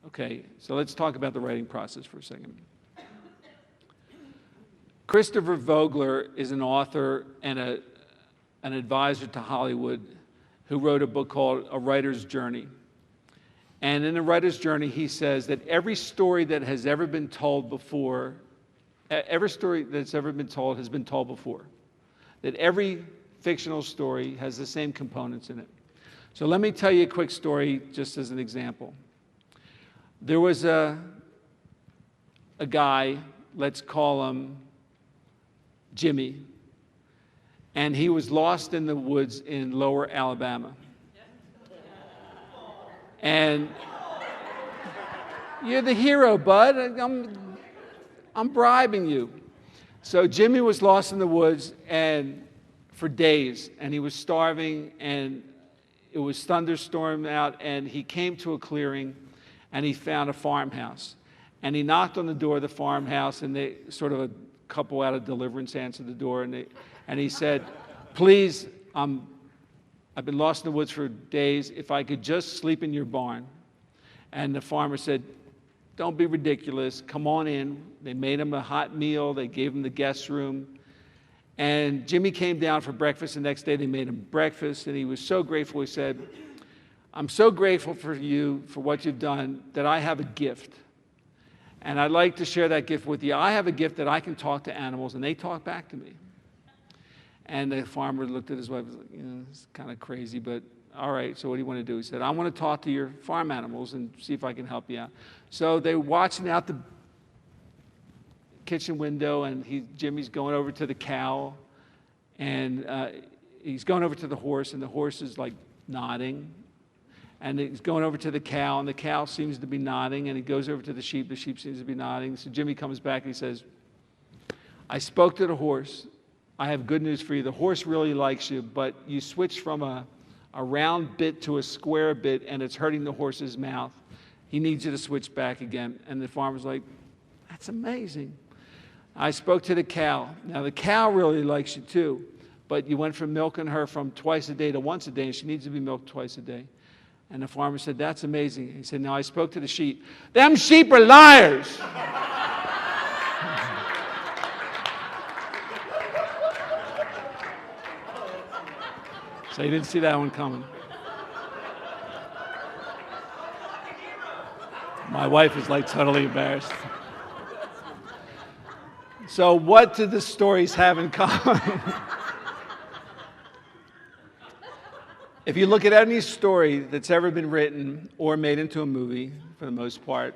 Okay, so let's talk about the writing process for a second. Christopher Vogler is an author and an advisor to Hollywood who wrote a book called A Writer's Journey. And in A Writer's Journey, he says that every story that has ever been told before, every story that's ever been told has been told before. That every fictional story has the same components in it. So let me tell you a quick story just as an example. There was a guy, let's call him Jimmy, and he was lost in the woods in Lower Alabama. And you're the hero, bud. I'm bribing you. So Jimmy was lost in the woods and for days, and he was starving, and it was thunderstorm out, and he came to a clearing, and he found a farmhouse. And he knocked on the door of the farmhouse, and they sort of a couple out of deliverance answered the door, and he said, "Please, I've been lost in the woods for days. If I could just sleep in your barn." And the farmer said, "Don't be ridiculous. Come on in." They made him a hot meal. They gave him the guest room. And Jimmy came down for breakfast the next day. They made him breakfast, and he was so grateful. He said, "I'm so grateful for you, for what you've done, that I have a gift. And I'd like to share that gift with you. I have a gift that I can talk to animals, and they talk back to me." And the farmer looked at his wife and was like, "It's kind of crazy, but all right, so what do you want to do?" He said, "I want to talk to your farm animals and see if I can help you out." So they were watching out the kitchen window, and Jimmy's going over to the cow, and he's going over to the horse, and the horse is like nodding. And he's going over to the cow, and the cow seems to be nodding, and he goes over to the sheep seems to be nodding. So Jimmy comes back and he says, "I spoke to the horse. I have good news for you. The horse really likes you, but you switched from a round bit to a square bit, and it's hurting the horse's mouth. He needs you to switch back again." And the farmer's like, "That's amazing. I spoke to the cow. Now, the cow really likes you too, but you went from milking her from twice a day to once a day, and she needs to be milked twice a day." And the farmer said, "That's amazing." He said, "Now, I spoke to the sheep. Them sheep are liars." So you didn't see that one coming. My wife is like totally embarrassed. So what do the stories have in common? If you look at any story that's ever been written or made into a movie, for the most part,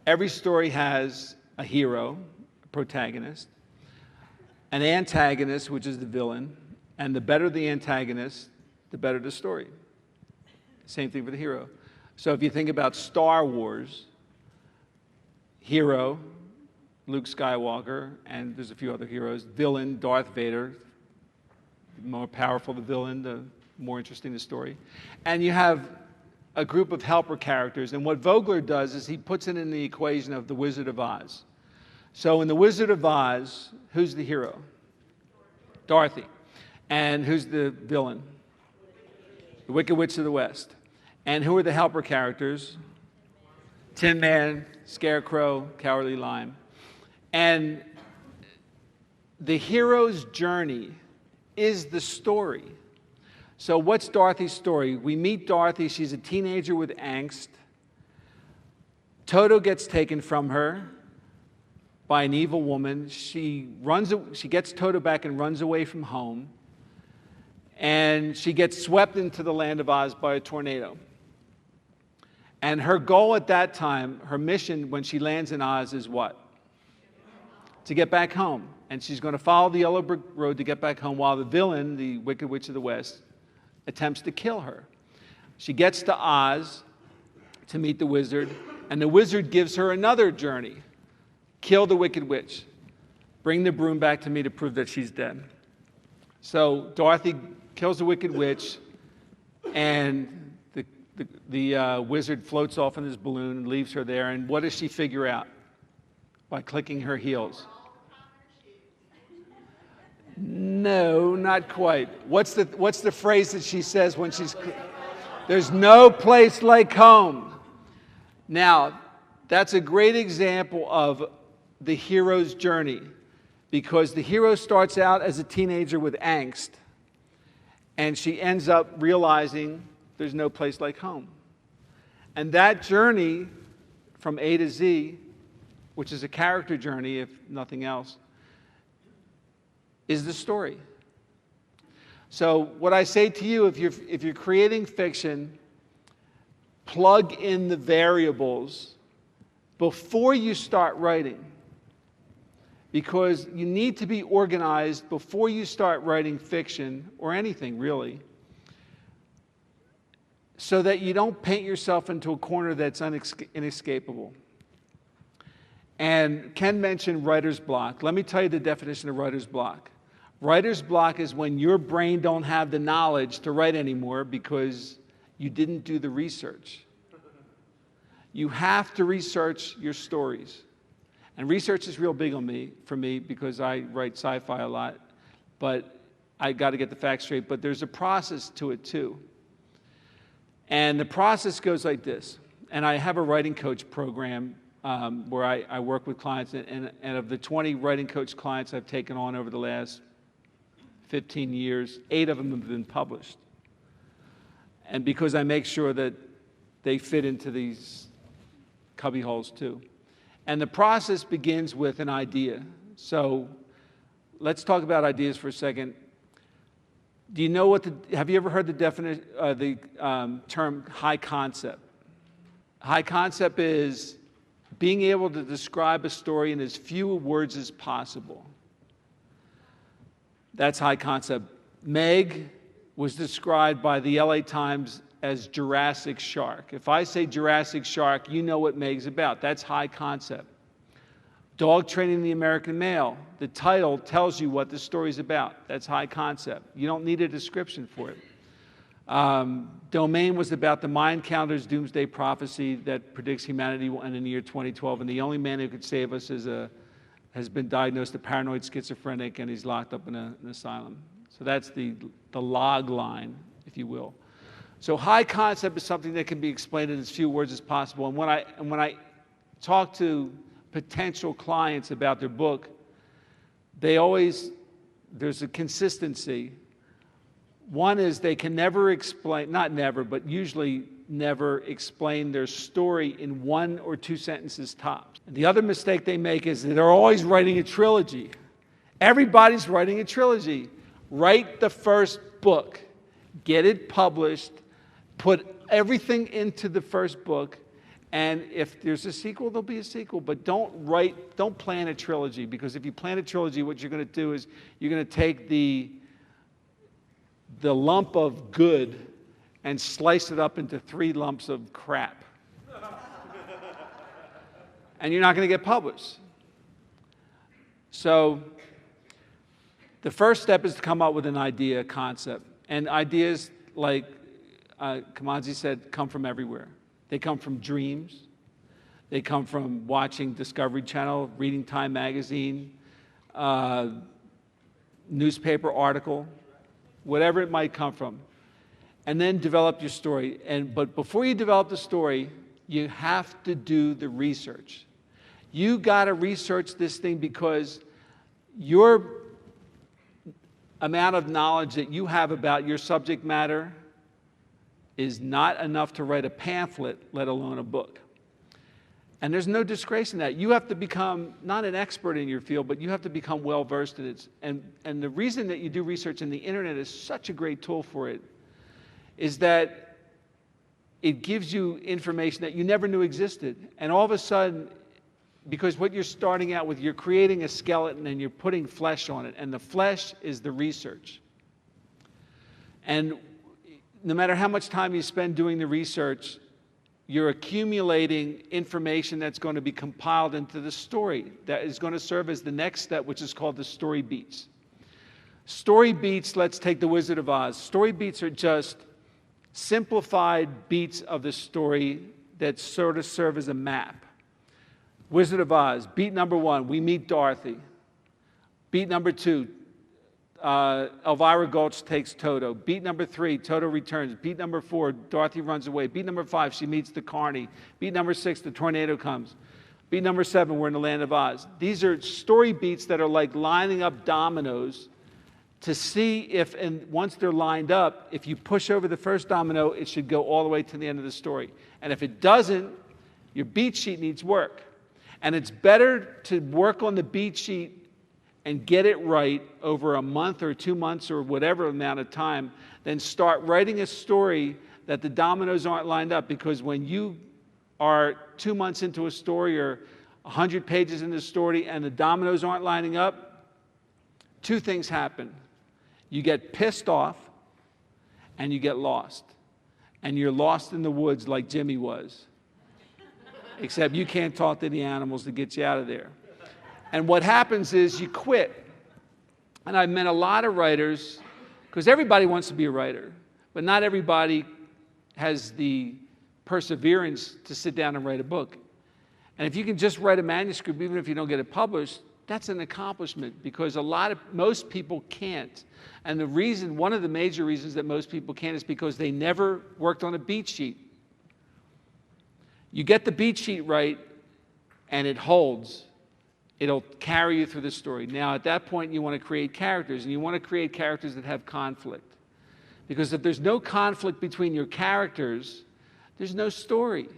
every story has a hero, a protagonist, an antagonist, which is the villain, and the better the antagonist, the better the story. Same thing for the hero. So if you think about Star Wars, hero, Luke Skywalker, and there's a few other heroes. Villain, Darth Vader. The more powerful the villain, the more interesting the story. And you have a group of helper characters. And what Vogler does is he puts it in the equation of the Wizard of Oz. So in the Wizard of Oz, who's the hero? Dorothy. And who's the villain? The Wicked Witch of the West. And who are the helper characters? Tin Man, Scarecrow, Cowardly Lion. And the hero's journey is the story. So what's Dorothy's story? We meet Dorothy. She's a teenager with angst. Toto gets taken from her by an evil woman. She gets Toto back and runs away from home. And she gets swept into the land of Oz by a tornado. And her goal at that time, her mission when she lands in Oz is what? To get back home. And she's going to follow the yellow brick road to get back home while the villain, the Wicked Witch of the West, attempts to kill her. She gets to Oz to meet the wizard, and the wizard gives her another journey. Kill the Wicked Witch. Bring the broom back to me to prove that she's dead. So Dorothy kills the Wicked Witch, and the wizard floats off in his balloon and leaves her there. And what does she figure out? By clicking her heels. No, not quite. What's the phrase that she says when she's... There's no place like home. Now, That's a great example of the hero's journey, because the hero starts out as a teenager with angst, and she ends up realizing there's no place like home. And that journey from A to Z, which is a character journey if nothing else, is the story. So what I say to you, if you're creating fiction, plug in the variables before you start writing, because you need to be organized before you start writing fiction, or anything really, so that you don't paint yourself into a corner that's inescapable. And Ken mentioned writer's block. Let me tell you the definition of writer's block. Writer's block is when your brain don't have the knowledge to write anymore because you didn't do the research. You have to research your stories. And research is real big for me because I write sci-fi a lot, but I got to get the facts straight. But there's a process to it too. And the process goes like this. And I have a writing coach program where I work with clients, and of the 20 writing coach clients I've taken on over the last 15 years, 8 of them have been published. And because I make sure that they fit into these cubby holes too. And the process begins with an idea. So let's talk about ideas for a second. Do you know have you ever heard the definition, the term high concept? High concept is being able to describe a story in as few words as possible. That's high concept. Meg was described by the LA Times as Jurassic Shark. If I say Jurassic Shark, you know what Meg's about. That's high concept. Dog Training the American Male. The title tells you what the story's about. That's high concept. You don't need a description for it. Domain was about the mind counter's doomsday prophecy that predicts humanity will end in the year 2012, and the only man who could save us has been diagnosed a paranoid schizophrenic, and he's locked up in an asylum. So that's the log line, if you will. So high concept is something that can be explained in as few words as possible. And when I talk to potential clients about their book, there's a consistency. One is they can never explain, not never, but usually never explain their story in 1 or 2 sentences tops. And the other mistake they make is that they're always writing a trilogy. Everybody's writing a trilogy. Write the first book, get it published, put everything into the first book, and if there's a sequel, there'll be a sequel. But don't plan a trilogy, because if you plan a trilogy, what you're going to do is you're going to take the lump of good and slice it up into 3 lumps of crap. And you're not going to get published. So the first step is to come up with an idea, a concept. And ideas, like Kamanzi said, come from everywhere. They come from dreams. They come from watching Discovery Channel, reading Time magazine, newspaper article, whatever it might come from. And then develop your story. But before you develop the story, you have to do the research. You got to research this thing, because your amount of knowledge that you have about your subject matter is not enough to write a pamphlet, let alone a book. And there's no disgrace in that. You have to become not an expert in your field, but you have to become well-versed in it. And the reason that you do research, and the internet is such a great tool for it, is that it gives you information that you never knew existed. And all of a sudden, because what you're starting out with, you're creating a skeleton and you're putting flesh on it. And the flesh is the research. And no matter how much time you spend doing the research, you're accumulating information that's going to be compiled into the story that is going to serve as the next step, which is called the story beats. Story beats, let's take The Wizard of Oz. Story beats are just simplified beats of the story that sort of serve as a map. Wizard of Oz, beat number 1, we meet Dorothy. Beat number 2, Elvira Gulch takes Toto. Beat number 3, Toto returns. Beat number 4, Dorothy runs away. Beat number 5, she meets the Carney. Beat number 6, the tornado comes. Beat number 7, we're in the land of Oz. These are story beats that are like lining up dominoes to see if, and once they're lined up, if you push over the first domino, it should go all the way to the end of the story. And if it doesn't, your beat sheet needs work. And it's better to work on the beat sheet and get it right over a month or 2 months or whatever amount of time than start writing a story that the dominoes aren't lined up. Because when you are 2 months into a story or 100 pages into the story and the dominoes aren't lining up, 2 things happen. You get pissed off and you get lost. And you're lost in the woods like Jimmy was. Except you can't talk to the animals to get you out of there. And what happens is you quit. And I've met a lot of writers, because everybody wants to be a writer, but not everybody has the perseverance to sit down and write a book. And if you can just write a manuscript, even if you don't get it published, that's an accomplishment, because most people can't. And the reason, one of the major reasons that most people can't is because they never worked on a beat sheet. You get the beat sheet right, and it holds. It'll carry you through the story. Now, at that point, you want to create characters, and you want to create characters that have conflict. Because if there's no conflict between your characters, there's no story.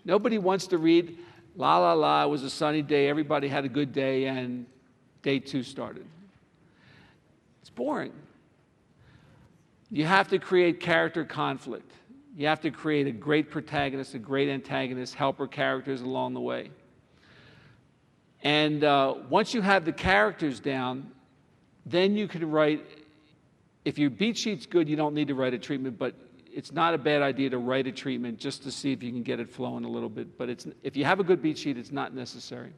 Nobody wants to read, la, la, la, it was a sunny day, everybody had a good day, and day 2 started. It's boring. You have to create character conflict. You have to create a great protagonist, a great antagonist, helper characters along the way. And once you have the characters down, then you can write. If your beat sheet's good, you don't need to write a treatment, but it's not a bad idea to write a treatment just to see if you can get it flowing a little bit. But if you have a good beat sheet, it's not necessary.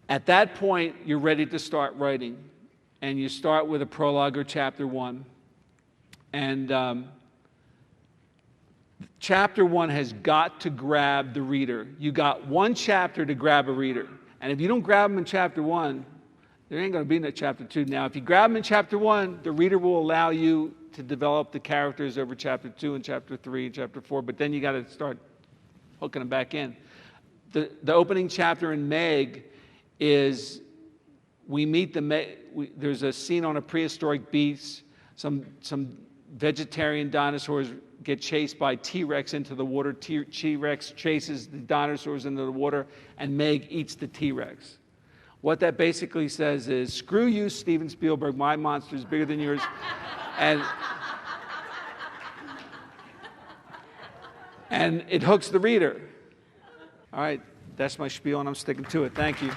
At that point, you're ready to start writing. And you start with a prologue or chapter 1. And chapter 1 has got to grab the reader. You got 1 chapter to grab a reader. And if you don't grab them in chapter 1, there ain't going to be no chapter 2. Now, if you grab them in chapter 1, the reader will allow you to develop the characters over chapter 2 and chapter 3 and chapter 4, but then you got to start hooking them back in. The opening chapter in Meg is we meet there's a scene on a prehistoric beach. Some vegetarian dinosaurs get chased by T-Rex into the water. T-Rex chases the dinosaurs into the water, and Meg eats the T-Rex. What that basically says is, screw you, Steven Spielberg, my monster is bigger than yours. And it hooks the reader. All right, that's my spiel, and I'm sticking to it. Thank you.